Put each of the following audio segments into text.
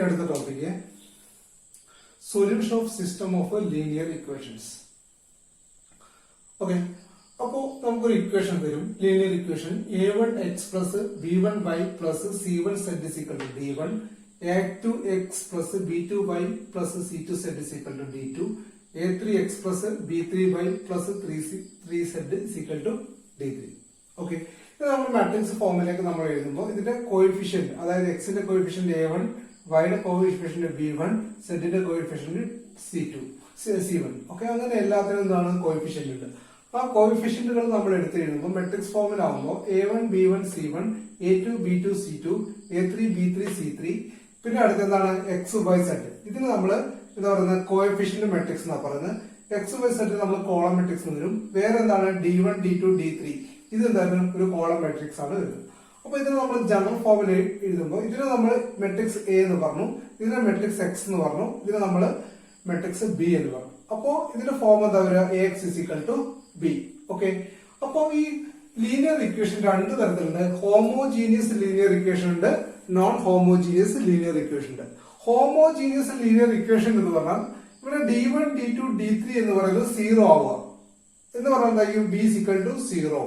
അടുത്ത topic solution of system of linear equations. Okay, അപ്പോ നമുക്കൊരു ഇക്വേഷൻ തരും, linear equation a1x plus b1y plus c1z is equal to d1, a2x plus b2y plus c2z is equal to d2, a3x plus b3y plus 3z is equal to d3. Okay, ഇത് നമ്മൾ matrix ഫോമിലേക്ക് നമ്മൾ എഴുതുമ്പോൾ ഇതിന്റെ coefficient, അതായത് എക്സിന്റെ coefficient a1, വൈയുടെ coefficient b1, സെഡിന്റെ coefficient c1. Okay, അങ്ങനെ എല്ലാത്തിനും എന്താണ് കോഎഫിഷ്യന്റ് ഉണ്ട്. ആ കോഎഫിഷ്യന്റുകൾ നമ്മൾ എടുത്ത് എഴുതുമ്പോൾ matrix ഫോമിലാവുമ്പോൾ a1 b1 c1, a2 b2 c2, a3 b3 c3, പിന്നെ അടുത്ത എന്താണ് എക്സ് വൈ സെഡ്. ഇതിന് നമ്മൾ എന്താ പറയുന്നത് കോഎഫിഷ്യന്റ് മെട്രിക്സ് എന്നാ പറയുന്നത്. എക്സ് വൈ സെഡ് നമ്മൾ കോളം മെട്രിക്സ് വരും. വേറെ എന്താണ് d1 d2 d3, ഇത് എന്തായാലും ഒരു കോളം മെട്രിക്സ് ആണ് വരുന്നത്. അപ്പൊ ഇതിന് നമ്മൾ ജനറൽ ഫോമിൽ എഴുതുമ്പോൾ ഇതിന് നമ്മൾ മെട്രിക്സ് എ എന്ന് പറഞ്ഞു, ഇതിനെ മെട്രിക്സ് എക്സ് എന്ന് പറഞ്ഞു, ഇതിനെ നമ്മൾ മെട്രിക്സ് ബി എന്ന് പറഞ്ഞു. അപ്പോ ഇതിന്റെ ഫോം എന്താ വരിക, A X is equal to B. Okay, അപ്പോ ഈ ലീനിയർ ഇക്വേഷൻ രണ്ട് തരത്തിലുണ്ട്. ഹോമോജീനിയസ് ലീനിയർ ഇക്വേഷൻ ഉണ്ട്, നോൺ ഹോമോജീനിയസ് ലീനിയർ ഇക്വേഷൻ ഉണ്ട്. ഹോമോജീനിയസ് ലീനിയർ ഇക്വേഷൻ എന്ന് പറഞ്ഞാൽ ഇവിടെ d1 d2 d3 എന്ന് പറയുന്നത് 0 ആവുക എന്ന് പറഞ്ഞാൽ B is equal to 0.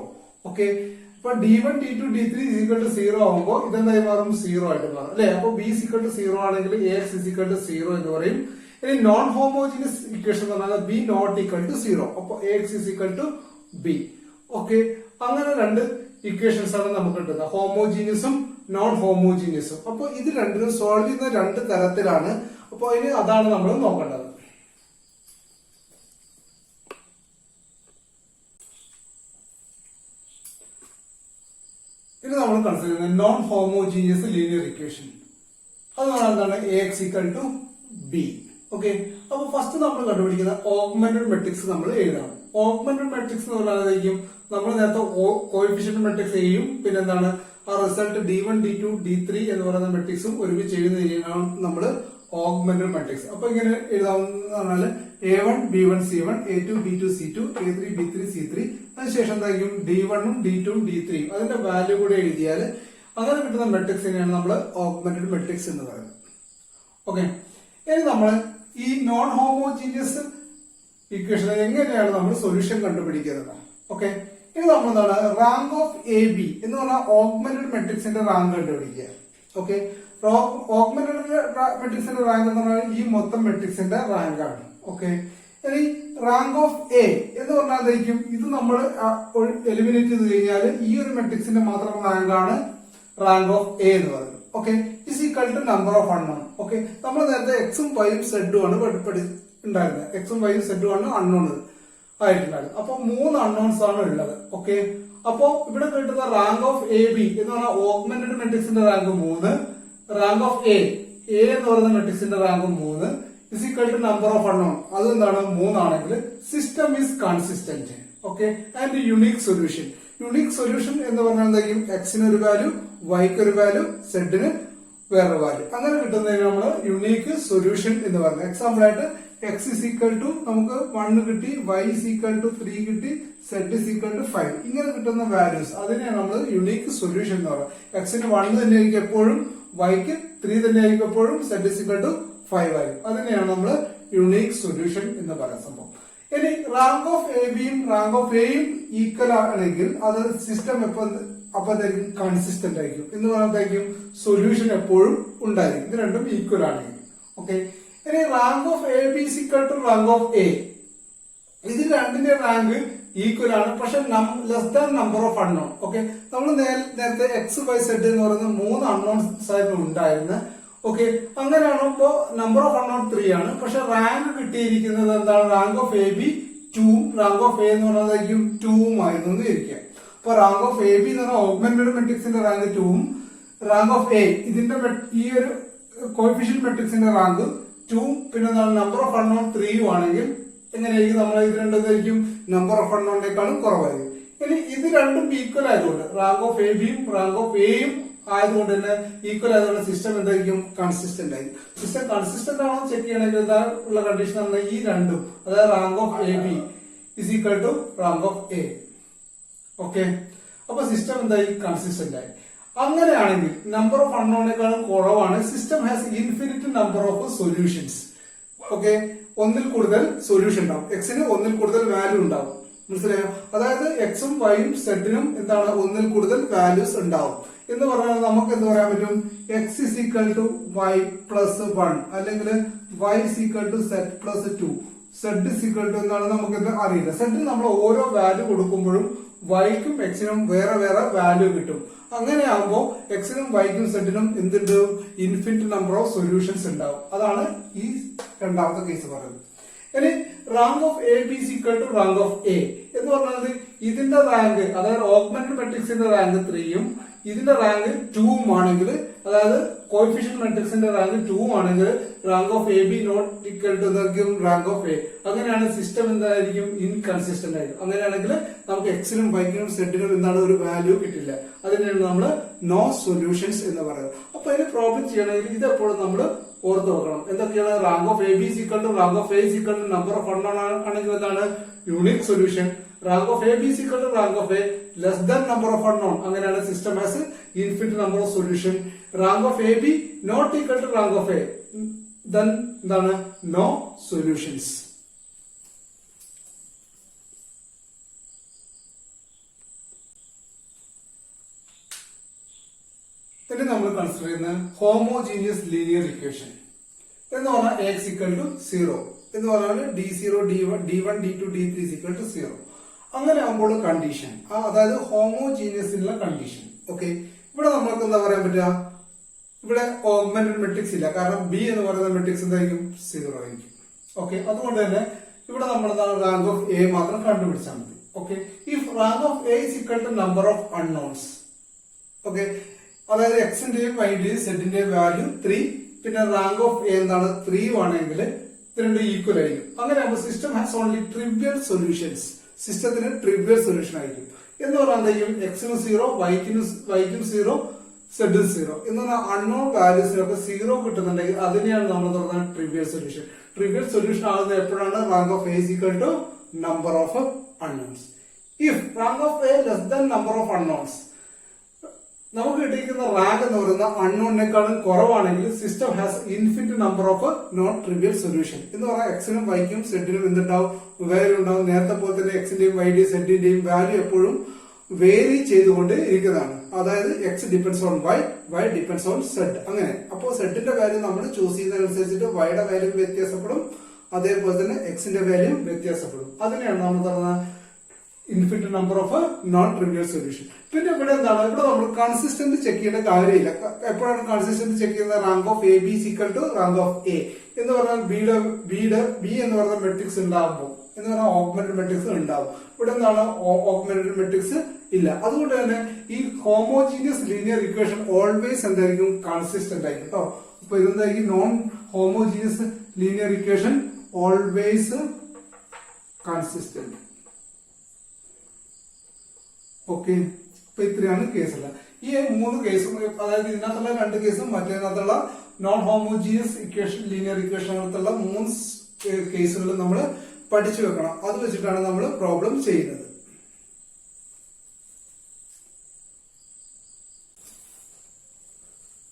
Okay, അപ്പൊ d1 d2 d3 is equal to 0 ആവുമ്പോൾ ഇതെന്തായി മാറും, 0 ആയിട്ട് മാറും അല്ലെ. അപ്പൊ b is equal to 0 ആണെങ്കിൽ ax is equal to 0 എന്ന് പറയും. ഇനി നോൺ ഹോമോജീനിയസ് ഇക്വേഷൻ എന്ന് പറഞ്ഞാൽ b നോട്ട് ഈക്വൽ ടു 0, അപ്പൊ ax is equal to b. Okay, അങ്ങനെ രണ്ട് ഇക്വേഷൻസ് ആണ് നമുക്ക് കിട്ടുന്നത്, ഹോമോജീനിയസും നോൺ ഹോമോജീനിയസും. അപ്പൊ ഇത് രണ്ടിനും സോൾവ് ചെയ്യുന്ന രണ്ട് തരത്തിലാണ്. അപ്പൊ ഇനി അതാണ് നമ്മൾ നോക്കേണ്ടത്. ഇത് നമ്മൾ കൺസിഡർ ചെയ്യുന്നത് നോൺ ഹോമോജീനിയസ് ലീനിയർ ഇക്വേഷൻ. അതാണ് എന്താണ് ax equal to b. Okay, അപ്പൊ ഫസ്റ്റ് നമ്മൾ കണ്ടുപിടിക്കുന്ന ഓഗ്മെന്റഡ് മെട്രിക്സ് നമ്മൾ എഴുതണം. ഓഗ്മെന്റഡ് മെട്രിക്സ് എന്ന് പറഞ്ഞാൽ നമ്മൾ നേരത്തെ കോഎഫിഷ്യന്റ് മെട്രിക്സ് എയും പിന്നെ എന്താണ് ആ റിസൾട്ട് d1 d2 d3 എന്ന് പറയുന്ന മെട്രിക്സും ഒരുമിച്ച് എഴുതുന്ന രീതിയാണ് നമ്മൾ ഓഗ്മെന്റഡ് മെട്രിക്സ്. അപ്പൊ ഇങ്ങനെ എഴുതാവുന്നതാണ് a1 b1 c1, a2 b2 c2, a3 b3 c3. അതിനുശേഷം എന്തായിരിക്കും d1 ഉം d2 ഉം d3 അതിന്റെ വാല്യൂ കൂടെ എഴുതിയാൽ അങ്ങനെ കിട്ടുന്ന മെട്രിക്സിനെയാണ് നമ്മൾ ഓഗ്മെന്റഡ് മെട്രിക്സ് എന്ന് പറയുന്നത്. ഓക്കെ, ഇനി നമ്മൾ ഈ നോൺ ഹോമോജീനിയസ് ഇക്വേഷൻ എങ്ങനെയാണ് നമ്മൾ സൊല്യൂഷൻ കണ്ടുപിടിക്കുന്നത്. ഓക്കെ, ഇനി നമ്മൾ എന്താണ് റാങ്ക് ഓഫ് എ ബി എന്ന് പറഞ്ഞാൽ ഓഗ്മെന്റഡ് മെട്രിക്സിന്റെ റാങ്ക് കണ്ടുപിടിക്കുക. ഓക്കെ, ഓഗ്മെന്റഡ് മെട്രിക്സിന്റെ റാങ്ക് എന്ന് പറഞ്ഞാൽ ഈ മൊത്തം മെട്രിക്സിന്റെ റാങ്ക് ആണ്. ഓക്കെ, ഇനി റാങ്ക് ഓഫ് എ എന്ന് പറഞ്ഞാൽ ഇത് നമ്മൾ എലിമിനേറ്റ് ചെയ്ത് കഴിഞ്ഞാൽ ഈ ഒരു മെട്രിക്സിന്റെ മാത്രം റാങ്ക് ആണ് റാങ്ക് ഓഫ് എ എന്ന് പറയുന്നത്. Okay, is equal to number of unknown. Okay, നമ്മൾ നേരത്തെ എക്സും വൈയും സെഡും ആണ് ഉണ്ടായിരുന്നത്. എക്സും വൈയും സെഡും ആണ് അൺനോൺ ആയിട്ടുണ്ടായിരുന്നത്. അപ്പൊ 3 അൺനോൺസ് ആണ് ഉള്ളത്. ഓക്കെ, അപ്പോ ഇവിടെ കിട്ടുന്ന റാങ്ക് ഓഫ് എ ബി എന്ന് പറഞ്ഞാൽ ഓഗ്മെന്റഡ് മെട്രിക്സിന്റെ റാങ്ക് 3, റാങ്ക് ഓഫ് എ എന്ന് പറയുന്ന മെട്രിക്സിന്റെ rank 3 is equal to number of unknown. അത് എന്താണ് 3 ആണെങ്കിൽ system is consistent. Okay, and unique solution. Unique solution എന്ന് പറഞ്ഞാൽ എന്തായിരിക്കും, എക്സിന് ഒരു വാല്യൂ, വൈക്ക് ഒരു വാല്യൂ, സെഡിന് വേറൊരു വാല്യൂ. അങ്ങനെ കിട്ടുന്നതിന് നമ്മൾ യുണീക് സൊല്യൂഷൻ എന്ന് പറയുന്നത്. എക്സാമ്പിൾ ആയിട്ട് എക്സ് ഇസ് ഈക്വൽ ടു നമുക്ക് 1 കിട്ടി, വൈ ഇസ് ഈക്വൽ ടു 3 കിട്ടി, സെഡ് ഇസ് ഈക്വൽ ടു 5. ഇങ്ങനെ കിട്ടുന്ന വാല്യൂസ് അതിനെയാണ് നമ്മൾ യുണീക് സൊല്യൂഷൻ എന്ന് പറയുന്നത്. എക്സിന് 1 തന്നെ ആയിരിക്കും എപ്പോഴും, വൈക്ക് 3 തന്നെ ആയിരിക്കും എപ്പോഴും, സെഡ് ഇസ് ഈക്വൽ ടു 5 ആയിരിക്കും. അതിനെയാണ് നമ്മൾ യുണീക് സൊല്യൂഷൻ എന്ന് പറയുന്ന സംഭവം. ഇനി റാങ്ക് ഓഫ് എ ബിയും റാങ്ക് ഓഫ് എയും ഈക്വൽ ആണെങ്കിൽ അത് സിസ്റ്റം അപ്പൊ എന്തായിരിക്കും, കൺസിസ്റ്റന്റ് ആയിരിക്കും എന്ന് പറയുന്നതായിരിക്കും സൊല്യൂഷൻ എപ്പോഴും ഉണ്ടായിരിക്കും. ഇത് രണ്ടും ഈക്വൽ ആണെങ്കിൽ. ഓക്കെ, ഇനി rank of A B is equal to rank of A. ഇത് രണ്ടിന്റെ റാങ്ക് ഈക്വൽ ആണ്, പക്ഷെ less than number of unknown. Okay, നമ്മൾ നേരത്തെ എക്സ് വൈ സെഡ് എന്ന് പറയുന്ന 3 അൺനോൺസ് ആയിരുന്നു ഉണ്ടായിരുന്നത്. ഓക്കെ, അങ്ങനെയാണ് ഇപ്പോ നമ്പർ ഓഫ് അൺനോൺ 3 ആണ്, പക്ഷെ റാങ്ക് കിട്ടിയിരിക്കുന്നത് എന്താണ്, rank of A B 2, rank of A എന്ന് പറയുന്നതായിരിക്കും 2 ആയിരുന്നു എന്ന് ഇരിക്കുക. അപ്പൊ റാങ്ക് ഓഫ് എ ബി എന്ന് പറഞ്ഞാൽ ഓഗ്മെന്റഡ് മെട്രിക്സിന്റെ റാങ്ക് 2ഉം, റാങ്ക് ഓഫ് എ ഇതിന്റെ ഈ ഒരു കോഎഫിഷ്യന്റ് മെട്രിക്സിന്റെ റാങ്ക് 2ഉം, പിന്നെ നമ്പർ ഓഫ് അൺനോൺ 3ഉം ആണെങ്കിൽ എങ്ങനെയായിരിക്കും, നമ്മൾ ഇത് രണ്ടായിരിക്കും നമ്പർ ഓഫ് അൺനോണിനേക്കാളും കുറവായിരിക്കും. ഇനി ഇത് രണ്ടും ഈക്വൽ ആയതുകൊണ്ട് റാങ്ക് ഓഫ് എ ബിയും റാങ്ക് ഓഫ് എയും ആയതുകൊണ്ട് തന്നെ ഈക്വൽ ആയതുകൊണ്ട് സിസ്റ്റം എന്തായിരിക്കും, കൺസിസ്റ്റന്റ് ആയിരിക്കും. സിസ്റ്റം കൺസിസ്റ്റന്റ് ആണോ ചെക്ക് ചെയ്യണമെങ്കിൽ ഉള്ള കണ്ടീഷൻ ആണ് ഈ രണ്ടും, അതായത് rank of A B is equal to rank of A. Okay, അപ്പൊ സിസ്റ്റം എന്തായി, കൺസിസ്റ്റന്റ് ആയി. അങ്ങനെയാണെങ്കിൽ നമ്പർ ഓഫ് അൺനോണിനേക്കാളും കുറവാണ്, system has infinite number of solutions. Okay, ഒന്നിൽ കൂടുതൽ സൊല്യൂഷൻ ഉണ്ടാവും, എക്സിന് ഒന്നിൽ കൂടുതൽ വാല്യൂ ഉണ്ടാവും. മനസ്സിലായോ? അതായത് എക്സും വൈയും സെഡിനും എന്താണ് ഒന്നിൽ കൂടുതൽ വാല്യൂസ് ഉണ്ടാവും എന്ന് പറഞ്ഞാൽ നമുക്ക് എന്ത് പറയാൻ പറ്റും? X is equal to Y plus 1 അല്ലെങ്കിൽ Y is equal to Z plus 2, Z is equal to എന്താണ് നമുക്ക് അറിയില്ല. സെഡിന് നമ്മൾ ഓരോ വാല്യൂ കൊടുക്കുമ്പോഴും വൈക്കും എക്സിനും വേറെ വേറെ വാല്യൂ കിട്ടും. അങ്ങനെയാകുമ്പോൾ എക്സിനും വൈക്കും സെഡിനും എന്തുണ്ട്? ഇൻഫിനിറ്റ് നമ്പർ ഓഫ് സൊല്യൂഷൻസ് ഉണ്ടാവും. അതാണ് ഈ രണ്ടാമത്തെ കേസ് പറയുന്നത്. ഇനി rank of A B is equal to rank of A എന്ന് പറഞ്ഞത് ഇതിന്റെ റാങ്ക്, അതായത് ഓഗ്മെന്റഡ് മെട്രിക്സിന്റെ റാങ്ക് 3യും ഇതിന്റെ റാങ്ക് 2ഉം ആണെങ്കിൽ, അതായത് കോഎഫിഷ്യന്റ് മെട്രിക്സിന്റെ റാങ്ക് 2 ആണെങ്കിൽ rank of A B not equal to എന്തായിരിക്കും? Rank of A. അങ്ങനെയാണ് സിസ്റ്റം എന്തായിരിക്കും? ഇൻകൺസിസ്റ്റന്റ് ആയിരിക്കും. അങ്ങനെയാണെങ്കിൽ നമുക്ക് എക്സിനും വൈക്കിനും സെഡിനും എന്താണ് ഒരു വാല്യൂ കിട്ടില്ല. അതിനെയാണ് നമ്മൾ നോ സൊല്യൂഷൻസ് എന്ന് പറയുന്നത്. അപ്പൊ അതിന് പ്രോബ്ലം ചെയ്യണമെങ്കിൽ ഇത് എപ്പോഴും നമ്മൾ ഓർത്ത് വെക്കണം. എന്തൊക്കെയാണ്? Rank of A B is equal to rank of A is equal to number of unknown ആണെങ്കിൽ എന്താണ്? Unique solution. Rank of A B is equal to rank of A less than number of unknown, അങ്ങനെയാണ് system has infinite number of solution. Rank of A B not equal to rank of A, then എന്താണ്? No solutions. ഇനി നമ്മൾ consider ചെയ്യുന്ന homogeneous linear equation എന്ന് പറഞ്ഞാൽ A is equal to 0 എന്ന് പറഞ്ഞാൽ d0 d1 d2 d3 is equal to 0. അങ്ങനെ ആകുമ്പോൾ കണ്ടീഷൻ, അതായത് ഹോമോജീനിയസിനുള്ള കണ്ടീഷൻ. ഓക്കെ, ഇവിടെ നമ്മൾക്ക് എന്താ പറയാൻ പറ്റുക? ഇവിടെ ഓഗ്മെന്റഡ് മെട്രിക്സ് ഇല്ല, കാരണം ബി എന്ന് പറയുന്ന മെട്രിക്സ് എന്തായിരിക്കും? 0 ആയിരിക്കും. ഓക്കെ, അതുകൊണ്ട് തന്നെ ഇവിടെ നമ്മൾ റാങ്ക് ഓഫ് എ മാത്രം കണ്ടുപിടിച്ചാൽ മതി. Okay, if rank of A is equal to number of unknowns. Okay, അതായത് എക്സിന്റെയും വൈന്റെയും സെഡിന്റെയും വാല്യൂ 3, പിന്നെ റാങ്ക് ഓഫ് എ എന്താണ്? 3 ആണെങ്കിൽ ഇത് രണ്ടും ഈക്വൽ ആയിരിക്കും. അങ്ങനെ ആകുമ്പോൾ system has only trivial solutions. സിസ്റ്റത്തിന് ട്രിവിയൽ സൊല്യൂഷൻ ആയിരിക്കും. എന്ന് പറഞ്ഞാൽ എന്തായിരിക്കും? എക്സിനും 0, വൈക്കും 0, സെഡിന് 0 എന്ന് പറഞ്ഞാൽ അൺനോൺ വാല്യൂസിനൊക്കെ 0 കിട്ടുന്നുണ്ടെങ്കിൽ അതിനെയാണ് നമ്മൾ പറയുന്നത് ട്രിവിയൽ സൊല്യൂഷൻ. ട്രിവിയൽ സൊല്യൂഷൻ ആകുന്നത് എപ്പോഴാണ്? Rank of A is equal to number of unknowns. If rank of A less than number of unknowns, നമുക്ക് കിട്ടിയിരിക്കുന്ന റാങ്ക് എന്ന് പറയുന്ന അൺനോണിനേക്കാളും കുറവാണെങ്കിൽ system has infinite number of not trivial solution. എന്ന് പറഞ്ഞാൽ എക്സിനും വൈക്കും സെഡിനും എന്തുണ്ടാവും? വാല്യൂ ഉണ്ടാവും. നേരത്തെ പോലെ തന്നെ എക്സിന്റെയും വൈന്റെയും സെഡിന്റെയും വാല്യൂ എപ്പോഴും വേരി ചെയ്തുകൊണ്ട് ഇരിക്കുന്നതാണ്. അതായത് X depends on Y, Y depends on Z. അങ്ങനെ അപ്പോൾ സെഡിന്റെ വാല്യൂ നമ്മൾ ചൂസ് ചെയ്യുന്നതനുസരിച്ചിട്ട് വൈയുടെ വാല്യൂ വ്യത്യാസപ്പെടും, അതേപോലെ തന്നെ എക്സിന്റെ വാല്യൂ വ്യത്യാസപ്പെടും. അതിനെയാണ് നമ്മൾ പറയുന്നത് infinite number of non trivial solution. പിന്നെ ഇവിടെ എന്താണ്? ഇവിടെ നമ്മൾ കൺസിസ്റ്റന്റ് ചെക്ക് ചെയ്യേണ്ട കാര്യമില്ല. എപ്പോഴാണ് കൺസിസ്റ്റന്റ് ചെക്ക് ചെയ്യുന്നത്? Rank of A B is equal to rank of A എന്ന് പറഞ്ഞാൽ ബി എന്ന് പറയുന്ന മെട്രിക്സ് ഉണ്ടാകുമ്പോൾ എന്ന് പറഞ്ഞാൽ ഓഗ്മെന്റഡ് മെട്രിക്സ് ഉണ്ടാവും. ഇവിടെ എന്താണ്? ഓഗ്മെന്റഡ് മെട്രിക്സ് ഇല്ല. അതുകൊണ്ട് തന്നെ ഈ ഹോമോജീനിയസ് ലീനിയർ ഇക്വേഷൻ ഓൾവേസ് എന്തായിരിക്കും? കൺസിസ്റ്റന്റ് ആയിരിക്കും കേട്ടോ. അപ്പൊ ഇതെന്തായിരിക്കും? Non homogeneous linear equation always consistent. Okay, ഇപ്പൊ ഇത്രയാണ് കേസുള്ളത്. ഈ 3 കേസും, അതായത് ഇതിനകത്തുള്ള 2 കേസും മറ്റേതിനകത്തുള്ള നോൺ ഹോമോജീനിയസ് ഇക്വേഷൻ ലീനിയർ ഇക്വേഷനകത്തുള്ള 3 കേസുകൾ നമ്മൾ പഠിച്ചു വെക്കണം. അത് വെച്ചിട്ടാണ് നമ്മൾ പ്രോബ്ലം ചെയ്യുന്നത്.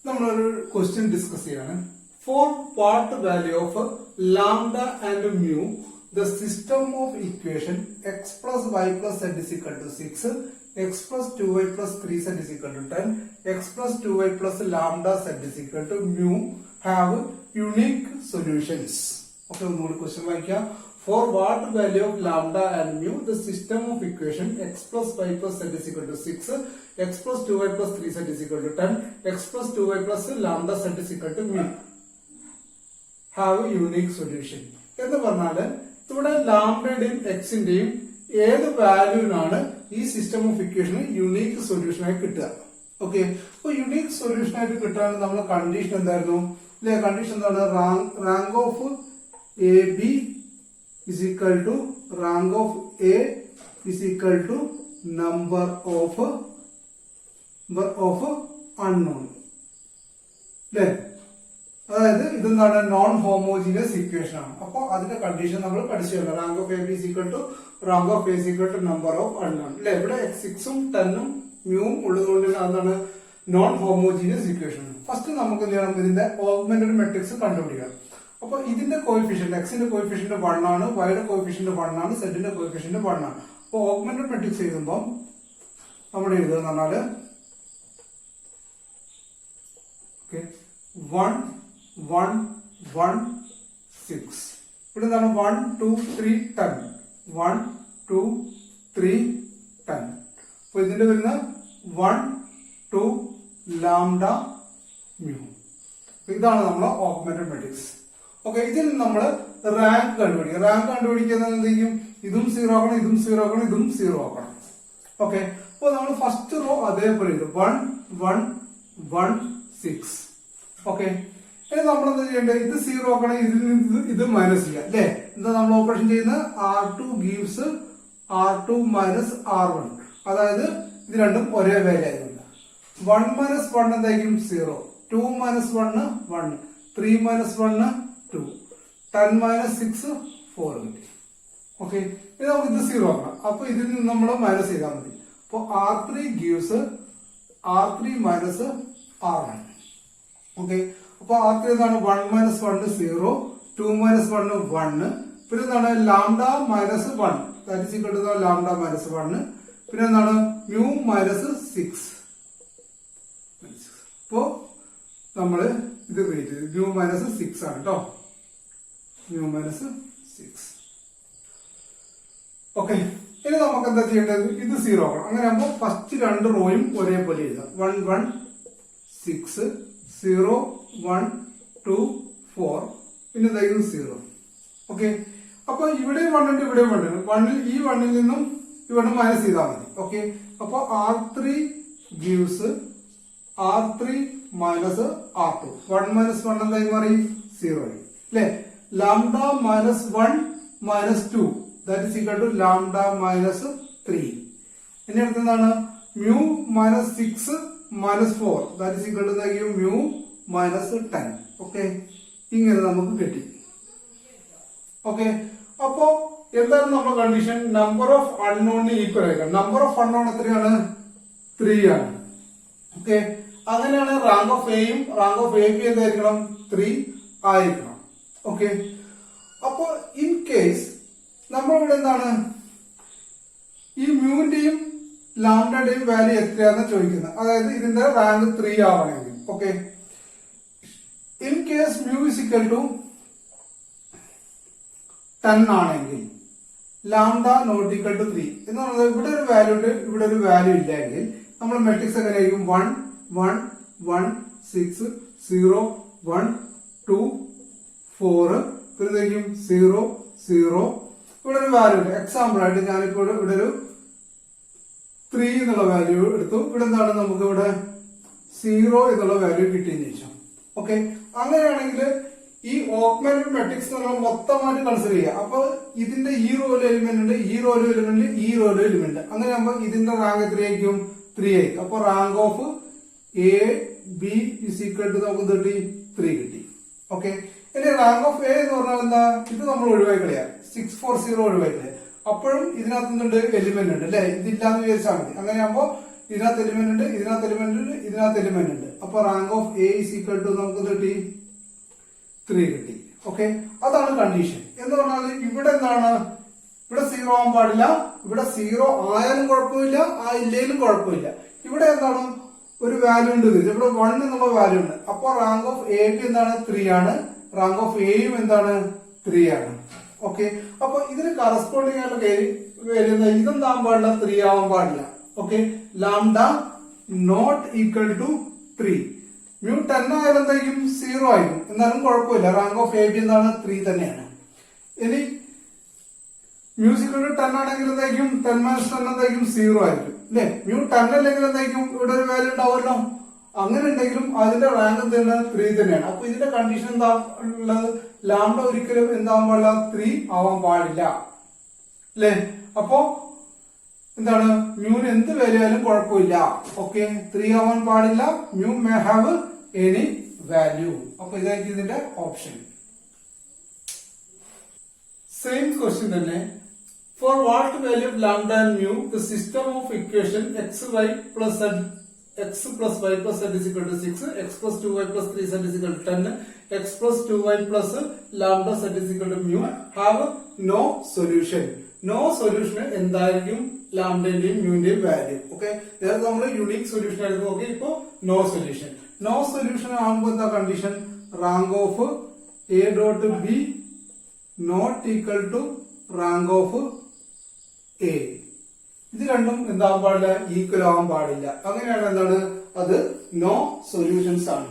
നമ്മളൊരു ക്വസ്റ്റ്യൻ ഡിസ്കസ് ചെയ്യാണ്. For what value of lambda and mu the system of equation x plus y plus z is equal to 6, x plus 2y plus 3z is equal to 10, x plus 2y plus lambda z is equal to mu have unique solutions. Okay, one question വായിക്കാം. For what value of lambda and mu the system of equation x plus y plus z is equal to 6, x plus 2y plus 3z is equal to 10, x plus 2y plus lambda z is equal to mu have unique solution. എന്ന് പറഞ്ഞാല് ഇവിടെ ലാംഡയുടെയും എക്സിന്റെയും ഏത് വാല്യൂവിനാണ് ഈ system of ഇക്വേഷന് unique solution ആയി കിട്ടുക? Okay, അപ്പൊ unique solution ആയിട്ട് കിട്ടാൻ നമ്മളെ കണ്ടീഷൻ എന്തായിരുന്നു? അല്ലെ, കണ്ടീഷൻ എന്താണ്? Rank of A B is equal to rank of A is equal to number of unknown. അല്ലെ, അതായത് ഇതെന്താണ്? നോൺ ഹോമോജീനിയസ് ഇക്വേഷൻ ആണ്. അപ്പൊ അതിന്റെ കണ്ടീഷൻ നമ്മൾ പഠിച്ചു. Rank of A B is equal to rank of A is equal to number of unknown. അല്ലെ, ഇവിടെ 6ഉം 10ഉം മ്യൂവും ഉള്ളതുകൊണ്ട് എന്താണ് നോൺ ഹോമോജീനിയസ് ഇക്വേഷൻ. ഫസ്റ്റ് നമുക്ക് എന്ത് ചെയ്യണം, ഇതിന്റെ ഓഗ്മെന്റഡ് മെട്രിക്സ് കണ്ടുപിടിക്കണം. അപ്പൊ ഇതിന്റെ കോഎഫിഷ്യന്റ് എക്സിന്റെ കോഎഫിഷ്യന്റ് 1 ആണ്, വൈയുടെ കോഎഫിഷ്യന്റ് 1 ആണ്, സെഡിന്റെ കോഎഫിഷ്യന്റ് 1 ആണ്. അപ്പൊ ഓഗ്മെന്റഡ് മെട്രിക്സ് എഴുതുമ്പോൾ നമ്മൾ എഴുതുക എന്ന് പറഞ്ഞാല് 1 1 1 6. ഇവിടെ എന്താണ് 1 2 3 10 1 2 3 10. അപ്പൊ ഇതിന്റെ വരുന്ന 1 2 ലാംഡ മ്യൂ. ഇതാണ് നമ്മളെ ഓഗ്മെന്റഡ് മെട്രിക്സ്. ഓക്കെ, ഇതിൽ നമ്മൾ റാങ്ക് കണ്ടുപിടിക്കും. റാങ്ക് കണ്ടുപിടിക്കുന്നത് എന്തെങ്കിലും ഇതും 0 ആക്കണം, ഇതും 0 ആക്കണം, ഇതും 0 ആക്കണം. ഓക്കെ, അപ്പൊ നമ്മൾ ഫസ്റ്റ് റോ അതേപോലെ ഇത് 1 1 1 6. ഓക്കെ, ഇനി നമ്മൾ എന്താ ചെയ്യേണ്ടത്, ഇത് 0 ആക്കണം, ഇതിൽ നിന്ന് ഇത് മൈനസ് ചെയ്യാം അല്ലെ. എന്താ നമ്മൾ ഓപ്പറേഷൻ ചെയ്യുന്നത്, R2 gives R2 minus R1. അതായത് ഇത് രണ്ടും ഒരേ വാല്യൂ ആയതുകൊണ്ട് 1 മൈനസ് 1 എന്തായിരിക്കും 0, 2 മൈനസ് 1 1, 3 മൈനസ് 1 2, 10 മൈനസ് 6 4 കിട്ടി. ഓക്കെ, ഇനി നമുക്ക് ഇത് 0 ആക്കണം. അപ്പൊ ഇതിൽ നിന്ന് നമ്മൾ മൈനസ് ചെയ്താൽ മതി. അപ്പൊ R3 gives R3 minus R1. Okay, അപ്പൊ R3 എന്താണ്, 1 മൈനസ് 1 0, 2 മൈനസ് 1 1, പിന്നെ എന്താണ് lambda minus 1, that is equal to lambda minus 1, പിന്നെ എന്താണ് മ്യൂ മൈനസ് 6. അപ്പോ നമ്മള് ഇത് റേറ്റ് മ്യൂ മൈനസ് 6 ആണ് കേട്ടോ, മ്യൂ മൈനസ് 6. ഓക്കെ, ഇനി നമുക്ക് എന്താ ചെയ്യേണ്ടത്, ഇത് 0 ആക്കണം. അങ്ങനെ ആകുമ്പോൾ ഫസ്റ്റ് രണ്ട് റോയും ഒരേപോലെ എഴുതാം. 1 1 6 0 1 2 4, പിന്നെ എന്തായിരിക്കും 0. ഓക്കെ, അപ്പൊ ഇവിടെ 1 ഉണ്ട്, ഇവിടെ 1 ഉണ്ട്. 1ൽ ഈ 1ൽ നിന്നും ഇവിടെ മൈനസ് ചെയ്താൽ മതി. ഓക്കെ, അപ്പൊ R3 gives R3 minus R2. 1 minus 1 എന്തായി മാറി 0 ആയി അല്ലെ. Lambda minus 1 minus 2, that is equal to lambda minus 3. ഇനി അടുത്ത എന്താണ് mu minus 6 minus 4, that is equal to mu minus 10. Okay, ഇങ്ങനെ നമുക്ക് കിട്ടി. ഓക്കെ, അപ്പോ എന്താണ് നമ്മുടെ condition, number of unknown equal ആയിരിക്കണം. നമ്പർ ഓഫ് അൺനോൺ എത്രയാണ്, 3 ആണ്. ഓക്കെ, അങ്ങനെയാണ് റാങ്ക് ഓഫ് എയും റാങ്ക് ഓഫ് എ ബി എന്തായിരിക്കണം, 3 ആയിരിക്കണം. ഓക്കെ, അപ്പോ ഇൻ കേസ് നമ്മളിവിടെ എന്താണ് ഈ മ്യൂവിന്റെയും ലാംഡയുടെയും വാല്യൂ എത്രയാണെന്ന് ചോദിക്കുന്നത്. അതായത് ഇതിന്റെ റാങ്ക് 3 ആവണമെങ്കിൽ. Okay, in case mu is equal to 10 ആണെങ്കിൽ ലാംഡ നോട്ട് ഈക്വൽ ടു 3 എന്ന് പറയുന്നത് ഇവിടെ ഒരു വാല്യൂ ഉണ്ട്, ഇവിടെ ഒരു വാല്യൂ ഇല്ലെങ്കിൽ നമ്മൾ മെട്രിക്സ് എങ്ങനെയായിരിക്കും, 1 1 1 6 0 1 2 4, പിന്നെ 0 0. ഇവിടെ ഒരു വാല്യൂ ഉണ്ട്. എക്സാമ്പിൾ ആയിട്ട് ഞാനിപ്പോൾ ഇവിടെ ഒരു 3 എന്നുള്ള വാല്യൂ എടുത്തു. ഇവിടെ എന്താണ് നമുക്ക് ഇവിടെ 0 എന്നുള്ള വാല്യൂ കിട്ടിയതിനു ശേഷം. ഓക്കെ, അങ്ങനെയാണെങ്കിൽ ഈ ഓഗ്മെന്റഡ് മെട്രിക്സ് നമ്മൾ മൊത്തമായിട്ട് കൺസിഡർ ചെയ്യുക. അപ്പൊ ഇതിന്റെ ഈ റോയിലും എലിമെന്റ് ഉണ്ട്, ഈ റോയിലും എലിമെന്റ്, ഈ റോയിലും എലിമെന്റ്. അങ്ങനെ ആകുമ്പോൾ ഇതിന്റെ റാങ്ക് എത്രയായിരിക്കും, 3 ആയിരിക്കും. അപ്പൊ rank of A B is equal to നമുക്ക് 3 കിട്ടി. ഓക്കെ, ഇനി റാങ്ക് ഓഫ് എ എന്ന് പറഞ്ഞാൽ എന്താ, ഇത് നമ്മൾ ഒഴിവായി കളയാം, 640 ഒഴിവായി കളയാം. അപ്പോഴും ഇതിനകത്ത് എന്തുണ്ട്, എലിമെന്റ് ഉണ്ട് അല്ലെ, ഇതില്ലാന്ന് വിചാരിച്ചാൽ മതി. അങ്ങനെയാകുമ്പോൾ ഇതിനകത്ത് എലിമെന്റ് ഉണ്ട്, ഇതിനകത്ത് എലിമെന്റ് ഉണ്ട്, ഇതിനകത്ത് എലിമെന്റ് ഉണ്ട്. അപ്പൊ rank of A is equal to നമുക്ക് 3 കിട്ടി. ഓക്കെ, അതാണ് കണ്ടീഷൻ. എന്ന് പറഞ്ഞാൽ ഇവിടെ എന്താണ്, ഇവിടെ 0 ആവാൻ പാടില്ല, ഇവിടെ 0 ആയാലും കുഴപ്പമില്ല, ഇല്ലേലും കുഴപ്പമില്ല. ഇവിടെ എന്താണ് ഒരു വാല്യൂ ഉണ്ട്, ഇവിടെ 1 എന്നുള്ള വാല്യൂ ഉണ്ട്. അപ്പൊ റാങ്ക് ഓഫ് എ ബി എന്താണ്, 3 ആണ്. റാങ്ക് ഓഫ് എയും എന്താണ്, 3 ആണ്. ഓക്കെ, അപ്പൊ ഇതിന് കറസ്പോണ്ടിങ് ആയിട്ടുള്ള വാല്യൂ ഇതെന്താവാൻ പാടില്ല, 3 ആവാൻ പാടില്ല. Okay, lambda not equal to 3. Mu 10 ആയാലും എന്തായിരിക്കും, 0 ആയിരിക്കും. എന്നാലും കുഴപ്പമില്ല, റാങ്ക് ഓഫ് എ ബി എന്താണ്, 3 തന്നെയാണ്. ഇനി മ്യൂസിക്കൽ 10 ആണെങ്കിൽ എന്തായിരിക്കും, 10 മൈനസ് 10 എന്തായിരിക്കും, 0 ആയിരിക്കും അല്ലെ. മ്യൂ 10 അല്ലെങ്കിൽ എന്തായിരിക്കും, ഇവിടെ ഒരു വാല്യൂ ഉണ്ടാവുമല്ലോ. അങ്ങനെ ഉണ്ടെങ്കിലും അതിന്റെ റാങ്ക് എന്താണ്, 3 തന്നെയാണ്. അപ്പൊ ഇതിന്റെ കണ്ടീഷൻ എന്താ ഉള്ളത്, ലാംഡ ഒരിക്കലും എന്താവാൻ പാടില്ല, 3 ആവാൻ പാടില്ല അല്ലെ. അപ്പോ എന്താണ്, മ്യൂന് എന്ത് വാല്യൂ ആയാലും കുഴപ്പമില്ല. ഓക്കെ, 3 ആവാൻ പാടില്ല, mu may have any value. അപ്പൊ ഇതായിരിക്കും ഇതിന്റെ ഓപ്ഷൻ. സെയിം ക്വസ്റ്റ്യൻ തന്നെ, for what value of lambda and mu the system of equation xy plus z x plus y plus z is equal to 6, x plus 2y plus 3z is equal to 10, x plus 2y plus lambda z is equal to mu have no solution. No solution എന്തായിരിക്കും ലാംഡന്റെയും മ്യൂന്റെയും value. Okay, നേരത്തെ നമ്മൾ unique solution ആയിരുന്നു. Okay, ഇപ്പോ no solution. No solution ആകുമ്പോൾ എന്താ condition? Rank of A dot B not equal to rank of A. ഇത് രണ്ടും എന്താവാൻ പാടില്ല? ഈക്വൽ ആവാൻ പാടില്ല. അങ്ങനെയാണ് എന്താണ് അത് നോ സൊല്യൂഷൻസ് ആണ്.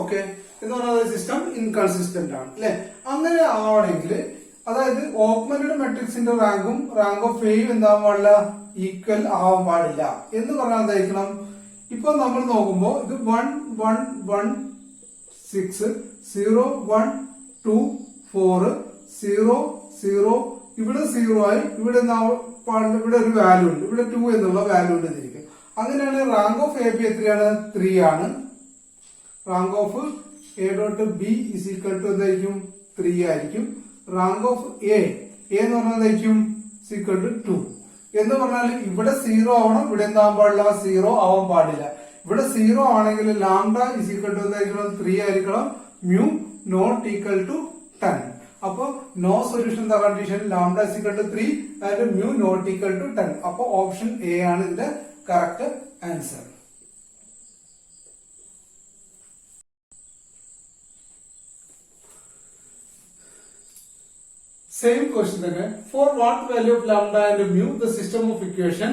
ഓക്കെ, എന്ന് പറഞ്ഞാൽ സിസ്റ്റം ഇൻകൺസിസ്റ്റന്റ് ആണ് അല്ലെ. അങ്ങനെ ആവണമെങ്കിൽ അതായത് ഓഗ്മെന്റഡ് മെട്രിക്സിന്റെ റാങ്കും റാങ്ക് ഓഫ് എയും എന്താവാൻ പാടില്ല? ഈക്വൽ ആവാൻ പാടില്ല. എന്ന് പറഞ്ഞാൽ എന്തായിരിക്കണം? ഇപ്പൊ നമ്മൾ നോക്കുമ്പോ ഇത് 1 1 1 6 0 1 2 4 0 0 ഇവിടെ 0 ആയി. ഇവിടെ ഇവിടെ ഒരു വാല്യൂ ഉണ്ട്, ഇവിടെ 2 എന്നുള്ള വാല്യൂ ഉണ്ട് എന്നിരിക്കും. അങ്ങനെയാണ് റാങ്ക് ഓഫ് എ ബി എത്രയാണ്? 3 ആണ്. Rank of A dot B is equal to എന്തായിരിക്കും? 3 ആയിരിക്കും. റാങ്ക് ഓഫ് എ എന്ന് പറഞ്ഞാൽ എന്തായിരിക്കും? ഈക്വൽ ടു 2 എന്ന് പറഞ്ഞാൽ ഇവിടെ 0 ആവണം, ഇവിടെ എന്താവാൻ പാടില്ല? 0 ആവാൻ പാടില്ല. ഇവിടെ 0 ആണെങ്കിൽ ലാംഡ ഇസ് ഈക്വൽ ടു എന്തായിരിക്കണം? 3 ആയിരിക്കണം. Mu not equal to 10. അപ്പൊ no solution the condition lambda is equal to 3 and mu not equal to 10. അപ്പൊ ഓപ്ഷൻ എ ആണ് ഇതിന്റെ കറക്റ്റ് ആൻസർ. Same question തന്നെ. For what value of lambda and mu the system of equation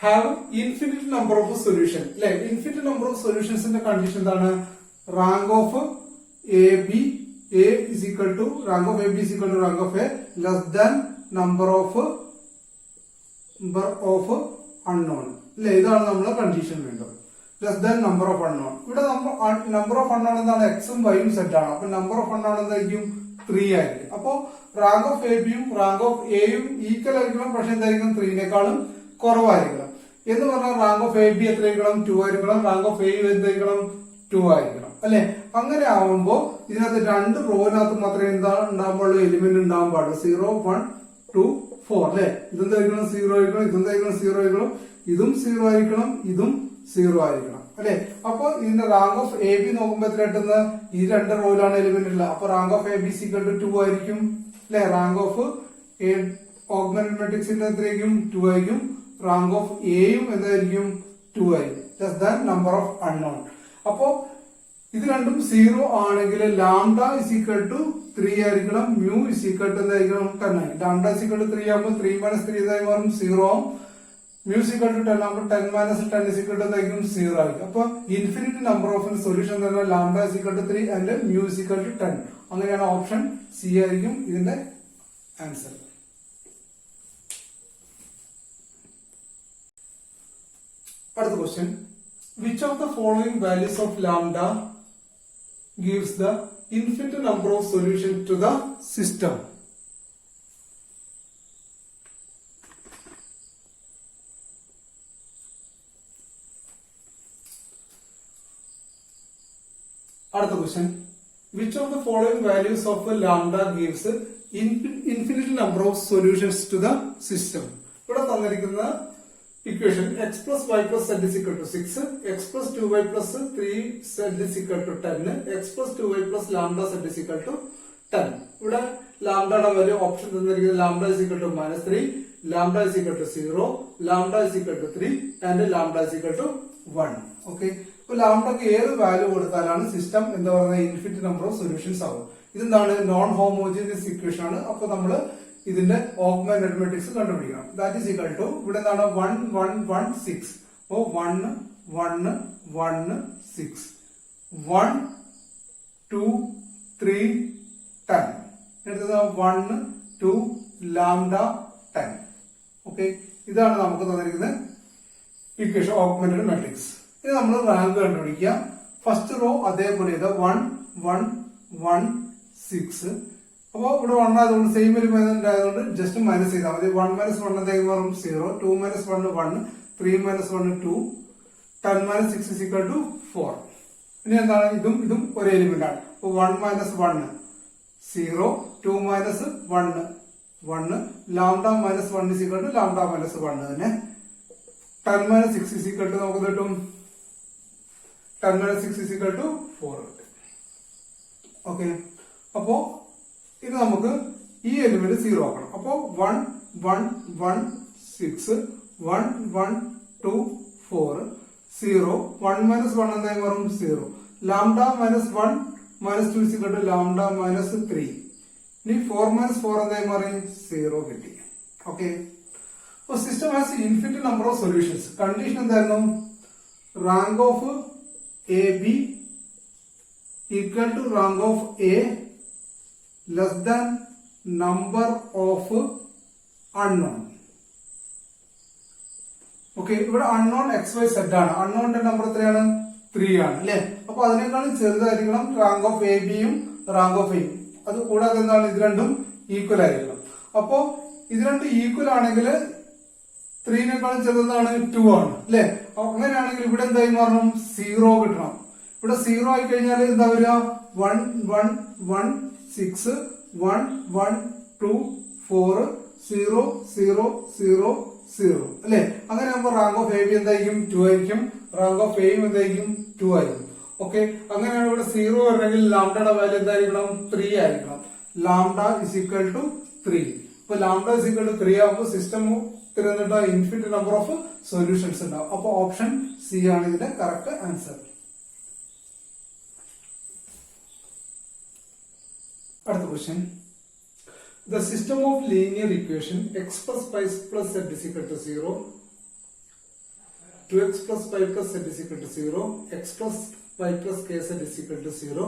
have infinite number of solution? അല്ലെ, infinite number of solutions ന്റെ condition എന്താണ്? Rank of A B A is equal to rank of A B is equal to rank of A less than number of unknown. അല്ലെ, ഇതാണ് നമ്മളെ condition വേണ്ടത്. Less than number of unknown. ഇവിടെ number of unknown എന്താണ്? എക്സും വൈയും set ആണ്. അപ്പൊ number of unknown എന്തായിരിക്കും? 3 ആയിരിക്കും. അപ്പോ റാങ്ക് ഓഫ് എ ബിയും റാങ്ക് ഓഫ് എയും ഈക്വൽ ആയിരിക്കണം, പക്ഷെ എന്തായിരിക്കും? 3നേക്കാളും കുറവായിരിക്കണം. എന്ന് പറഞ്ഞാൽ റാങ്ക് ഓഫ് എ ബി എത്രയായിരിക്കണം? 2 ആയിരിക്കണം. റാങ്ക് ഓഫ് എ എന്തായിരിക്കണം? 2 ആയിരിക്കണം അല്ലെ. അങ്ങനെ ആവുമ്പോ ഇതിനകത്ത് 2 റോവിനകത്ത് മാത്രമേ ഉണ്ടാകാൻ പാടുള്ളൂ, എലിമെന്റ് ഉണ്ടാകാൻ പാടുള്ളൂ. 0 1 2 4 അല്ലെ. ഇതെന്തായിരിക്കണം? 0 ആയിരിക്കണം. ഇതെന്തായിരിക്കണം? 0 ആയിരിക്കണം. ഇതും 0 ആയിരിക്കണം. ഇതും 0 ആയിരിക്കണം അല്ലെ. അപ്പൊ ഇതിന്റെ റാങ്ക് ഓഫ് എ ബി നോക്കുമ്പോ എത്ര കിട്ടുന്നത്? ഈ 2 റോയിലാണ് എലിമെന്റ് ഉള്ളത്. അപ്പൊ rank of A B equal to 2 ആയിരിക്കും അല്ലെ. റാങ്ക് ഓഫ് എ ഓഗ്മെന്റഡ് മെട്രിക്സിന്റെ എത്രയായിരിക്കും? 2 ആയിരിക്കും. റാങ്ക് ഓഫ് എയും എന്തായിരിക്കും? 2 ആയിരിക്കും. Less than number of unknown. അപ്പോ ഇത് രണ്ടും 0 ആണെങ്കിൽ ലാംഡ ഇസ് ഈക്വൽ ടു 3 ആയിരിക്കണം. മ്യൂ ഇസ് ഈക്വൽ ടു എന്തായിരിക്കണം? 10 ആയിരിക്കും. ലാംഡ ഇസ് ഈക്വൽ ടു 3 ആകുമ്പോൾ 3 മൈനസ് 3 ഇതായി മാറും 0 ആവും. മ്യൂ ഇസ് ഈക്വൽ ടു 10 ആകുമ്പോൾ 10 മൈനസ് 10 ഇസ് ഈക്വൽ ടു എന്തായിരിക്കും? 0 ആയിരിക്കും. അപ്പൊ ഇൻഫിനിറ്റ് നമ്പർ ഓഫ് സൊല്യൂഷൻ തന്നെ lambda is equal to 3 and mu is equal to 10. അങ്ങനെയാണ് ഓപ്ഷൻ സി ആയിരിക്കും ഇതിന്റെ ആൻസർ. അടുത്ത question. Which of the following values of lambda gives the infinite number of solutions to the system? അടുത്ത question. Which of the following values of lambda gives infinite number of solutions to the system? ഇവിടെ തന്നിരിക്കുന്ന equation x plus y plus z is equal to 6, x plus 2y plus 3z is equal to 10, x plus 2y plus lambda z is equal to 10. ഇവിടെ ലാംഡയുടെ value option തന്നിരിക്കുന്നത് lambda is equal to -3, lambda is equal to 0, lambda is equal to 3 and lambda is equal to 1. Okay, ഇപ്പൊ ലാംഡക്ക് ഏത് value കൊടുത്താലാണ് system എന്താ പറയുക infinite number of solutions ആവും. ഇതെന്താണ്? Non homogeneous equation ആണ്. അപ്പൊ നമ്മള് ഇതിന്റെ ഓഗ്മെന്റഡ് മെട്രിക്സ് കണ്ടുപിടിക്കണം. ദാറ്റ് ഈസ് ഈക്വൽ ടു ഇവിടെ എന്താണ്? 1 1 1 6. അപ്പോ 1 1 1 6 1 2 3 10. അടുത്തത് 1 2 ലാംഡ 10. ഓക്കെ, ഇതാണ് നമുക്ക് തന്നിരിക്കുന്ന ഇക്വേഷൻ ഓഗ്മെന്റഡ് മെട്രിക്സ്. ഇനി നമ്മൾ റാങ്ക് കണ്ടുപിടിക്കുക. ഫസ്റ്റ് റോ അതേപോലെ 1 1 1 6. അപ്പൊ ഇവിടെ 1 ആയതുകൊണ്ട് സെയിം എലിമെന്റ് ആയതുകൊണ്ട് ജസ്റ്റ് മൈനസ് ചെയ്താൽ മതി. 1 മൈനസ് 1 എന്തായാലും മാറും 0, 2 minus 1 1, 3 minus 1 2, 10 minus 6 is equal to 4. ഇനി എന്താണ്? ഇതും ഒരു എലിമെന്റ് ആണ്. അപ്പൊ 1 minus 1 0, 2 minus 1 1, lambda minus 1 is equal to lambda minus 1 തന്നെ. 10 minus 6 is equal to നമുക്ക് കിട്ടും 10 minus 6 is equal to 4. Okay, അപ്പോ ഇത് നമുക്ക് ഈ എലിമെന്റ് 0 ആക്കണം. അപ്പോ 1 1 1 6 1 1 2 4 0 1 minus 1 എന്തായി മാറും 0. Lambda minus 1 minus 2 is equal to lambda minus 3. ഇനി 4 മൈനസ് 4 എന്തായി മാറി 0 കിട്ടി. ഓക്കെ, അപ്പോൾ system has infinite number of solutions. Condition എന്തായിരുന്നു? Rank of A B equal to rank of A less than number of unknown. Okay, ഇവിടെ unknown XYZ ആണ്. അൺനോണിന്റെ number എത്രയാണ്? 3 ആണ് അല്ലെ. അപ്പൊ അതിനേക്കാളും ചെറുതായിരിക്കണം റാങ്ക് ഓഫ് എ ബിയും റാങ്ക് ഓഫ് എയും. അത് കൂടാതെ എന്താണ്? ഇത് രണ്ടും ഈക്വൽ ആയിരിക്കണം. അപ്പോ ഇത് രണ്ടും ഈക്വൽ ആണെങ്കിൽ 3നേക്കാളും ചെറുതാണ് 2 ആണ് അല്ലെ. അങ്ങനെയാണെങ്കിൽ ഇവിടെ എന്തായി മാറണം? 0 കിട്ടണം. ഇവിടെ 0 ആയി കഴിഞ്ഞാൽ എന്താ വരിക? 1 1 1 6 1 1 2 4 0 0 0 0 അല്ലെ. അങ്ങനെ ആകുമ്പോൾ റാങ്ക് ഓഫ് എ ബി എന്തായിരിക്കും? 2 ആയിരിക്കും. റാങ്ക് ഓഫ് എയും എന്തായിരിക്കും? 2 ആയിരിക്കും. ഓക്കെ, അങ്ങനെയാണ് ഇവിടെ 0 വരണമെങ്കിൽ ലാംഡയുടെ വാല്യൂ എന്തായിരിക്കണം? 3 ആയിരിക്കണം. Lambda is equal to 3. ഇപ്പൊ ലാംഡ ഇസ് ഈക്വൽ ടു 3 ആകുമ്പോൾ system infinite number of solutions ഉണ്ടാവും. അപ്പൊ ഓപ്ഷൻ സി ആണ് ഇതിന്റെ കറക്റ്റ് ആൻസർ. അടുത്ത question. The system of linear equation x plus 5 plus z is equal to 0, 2x plus 5 plus z is equal to 0, x plus 5 plus kz is equal to 0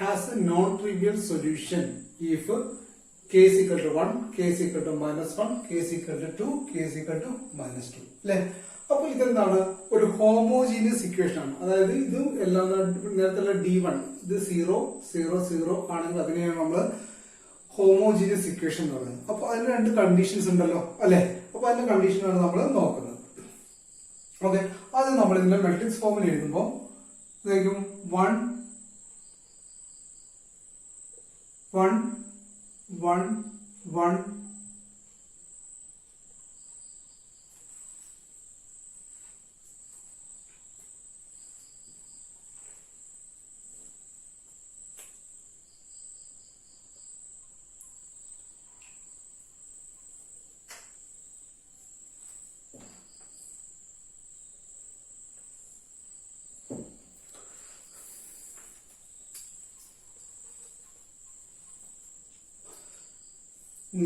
has a non-trivial solution if k is equal to 1, k is equal to minus 1, k is equal to 2, k is equal to minus 2. അല്ലെ. അപ്പൊ ഇതെന്താണ്? ഒരു homogeneous equation ആണ്. അതായത് ഇത് എല്ലാം നേരത്തെ D1 ഇത് 0 0 0 ആണെങ്കിൽ അതിനെയാണ് നമ്മള് ഹോമോജീനിയസ് ഇക്വേഷൻ എന്ന് പറയുന്നത്. അപ്പൊ അതിന് രണ്ട് കണ്ടീഷൻസ് ഉണ്ടല്ലോ അല്ലെ. അപ്പൊ അതിന്റെ കണ്ടീഷനാണ് നമ്മൾ നോക്കുന്നത്. ഓക്കെ, അത് നമ്മൾ ഇതിന്റെ മെട്രിക്സ് ഫോമിൽ എഴുതുമ്പോൾ ഇതായിരിക്കും 1 1 1 1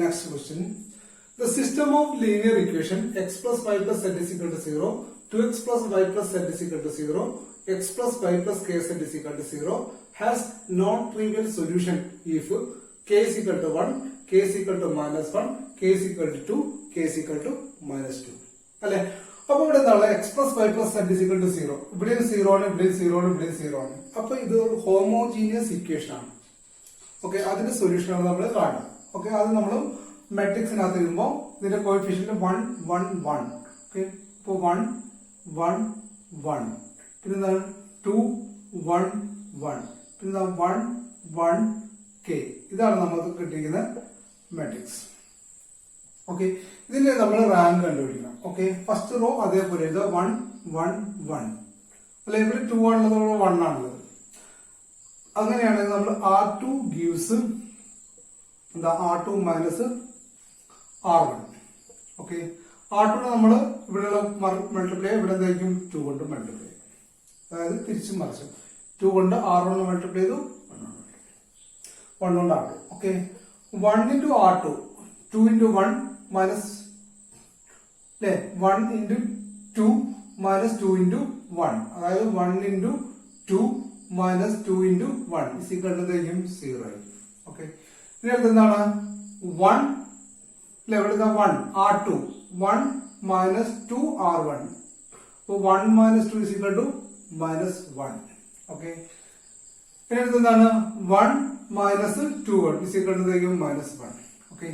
Next question. The system of linear equation x plus 5 plus z is equal to 0, 2x plus y plus z is equal to 0, x plus y plus kz is equal to 0 has non-trivial solution if k is equal to 1, k is equal to minus 1, k is equal to 2, k is equal to minus 2. അല്ലെ. അപ്പൊ ഇവിടെ എന്താണ്? x plus y plus z is equal to 0. ഇവിടെ 0 ആണ്, ഇവിടെ 0 ആണ്, ഇവിടെ 0 ആണ്. അപ്പൊ ഇത് ഒരു ഹോമോജീനിയസ് ഇക്വേഷൻ ആണ്. ഓക്കെ, അതിന്റെ സൊല്യൂഷൻ ആണ് നമ്മൾ കാണുന്നത്. ഓക്കെ, അത് നമ്മൾ മെട്രിക്സിനകത്ത് എഴുതുമ്പോൾ ഇതിന്റെ കോഎഫിഷ്യന്റ് 1 1 1. ഓക്കെ, ഇപ്പൊ 1 1 1 പിന്നെ എന്താണ് 2 1 1 പിന്നെ 1 1 k. ഇതാണ് നമുക്ക് കിട്ടിയിരിക്കുന്ന മെട്രിക്സ്. ഓക്കെ, ഇതിന്റെ നമ്മൾ റാങ്ക് കണ്ടുപിടിക്കണം. ഓക്കെ, ഫസ്റ്റ് റോ അതേപോലെ ഇത് 1 1 1 അല്ലെ. ഇവിടെ 2 ആണുള്ളത്, 1 ആണുള്ളത്. അങ്ങനെയാണെങ്കിൽ നമ്മൾ R2 ഗീവ്സ് എന്താ? R2 minus R1. Okay, R2 നമ്മൾ ഇവിടെയുള്ള മൾട്ടിപ്ലൈ ഇവിടെ എന്തായിരിക്കും? 2 കൊണ്ട് മൾട്ടിപ്ലൈ. അതായത് തിരിച്ചും മറിച്ചും 2 കൊണ്ട് R1 മൾട്ടിപ്ലൈ ചെയ്തു, 1 കൊണ്ട് R2. Okay, 1 into R2 2 into 1 minus അല്ലെ 1 into 2 മൈനസ് 2 into 1. അതായത് 1 into 2 minus 2 into 1 is equal to 0 ആയിരിക്കും. ഓക്കെ, ഇതിനകത്ത് എന്താണ്? 1 അല്ലെ. ഇവിടെ 1 R2 1 മൈനസ് 2 R1. അപ്പൊ 1 minus 2 is equal to minus 1. Okay, ഇതിനകത്ത് എന്താണ്? 1 minus 2 is equal to minus 1. Okay,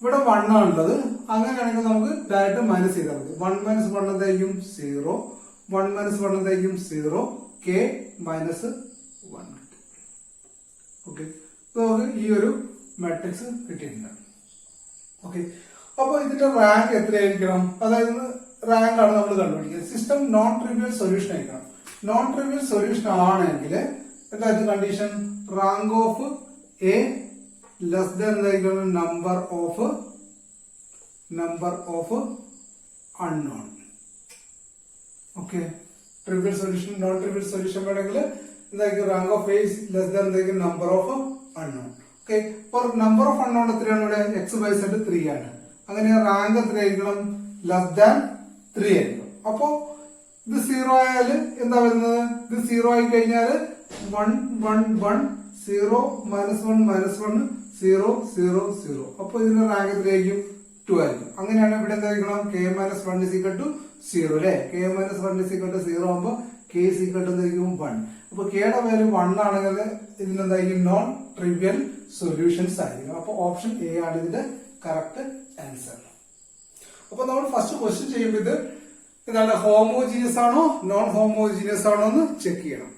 ഇവിടെ 1 ആണുള്ളത്. അങ്ങനെയാണെങ്കിൽ നമുക്ക് ഡയറക്റ്റ് മൈനസ് ചെയ്താൽ മതി. 1 മൈനസ് 1 എന്തായിരിക്കും? 0. 1 മൈനസ് 1 എന്തായിരിക്കും? 0. k minus 1. ഓക്കെ, നമുക്ക് ഈ ഒരു മാട്രിക്സ് കിട്ടിയിട്ടുണ്ട്. ഓക്കെ, അപ്പൊ ഇതിന്റെ റാങ്ക് എത്രയായിരിക്കണം? അതായത് റാങ്ക് ആണ് നമ്മൾ കണ്ടുപിടിക്കുന്നത്. സിസ്റ്റം നോൺ ട്രിവിയൽ സൊല്യൂഷൻ ആയിരിക്കണം. നോൺ ട്രിവിയൽ സൊല്യൂഷൻ ആണെങ്കിൽ എന്തായിരുന്നു condition? Rank of A less than എന്തായിരിക്കണം? Number of unknown. Okay, trivial solution non trivial solution വേണമെങ്കിൽ എന്തായിരിക്കും? Rank of A less than എന്തായിരിക്കും? Number of unknown. ഓക്കെ, അപ്പോൾ number of unknown എത്രയാണ് ഇവിടെ? എക്സ് വൈ സെഡ് 3 ആണ്. അങ്ങനെ റാങ്ക് എത്രയായിരിക്കണം? ലെസ് ദാൻ 3 ആയിരിക്കും. അപ്പോ ഇത് 0 ആയാൽ എന്താ വരുന്നത്? ഇത് 0 ആയി കഴിഞ്ഞാൽ 1 1 1 0 -1 -1 0 0 0. അപ്പൊ ഇതിന്റെ റാങ്ക് എത്രയായിരിക്കും? 2 ആയിരിക്കും. അങ്ങനെയാണ് ഇവിടെ എന്തായിരിക്കണം? k - 1 = 0 അല്ലെ? k - 1 = 0 ആകുമ്പോൾ k എന്തായിരിക്കും? 1. അപ്പൊ കെയുടെ വാല്യൂ 1 ആണെങ്കിൽ ഇതിനെന്തായിരിക്കും? നോൺ ട്രിവിയൽ സൊല്യൂഷൻസ് ആയിരിക്കും. അപ്പൊ ഓപ്ഷൻ എ ആണ് ഇതിന്റെ കറക്റ്റ് ആൻസർ. അപ്പൊ നമ്മൾ ഫസ്റ്റ് ക്വസ്റ്റ്യൻ ചെയ്യുമ്പോൾ ഇത് എന്താണ്? ഹോമോജീനിയസ് ആണോ നോൺ ഹോമോജീനിയസ് ആണോ എന്ന് ചെക്ക് ചെയ്യണം.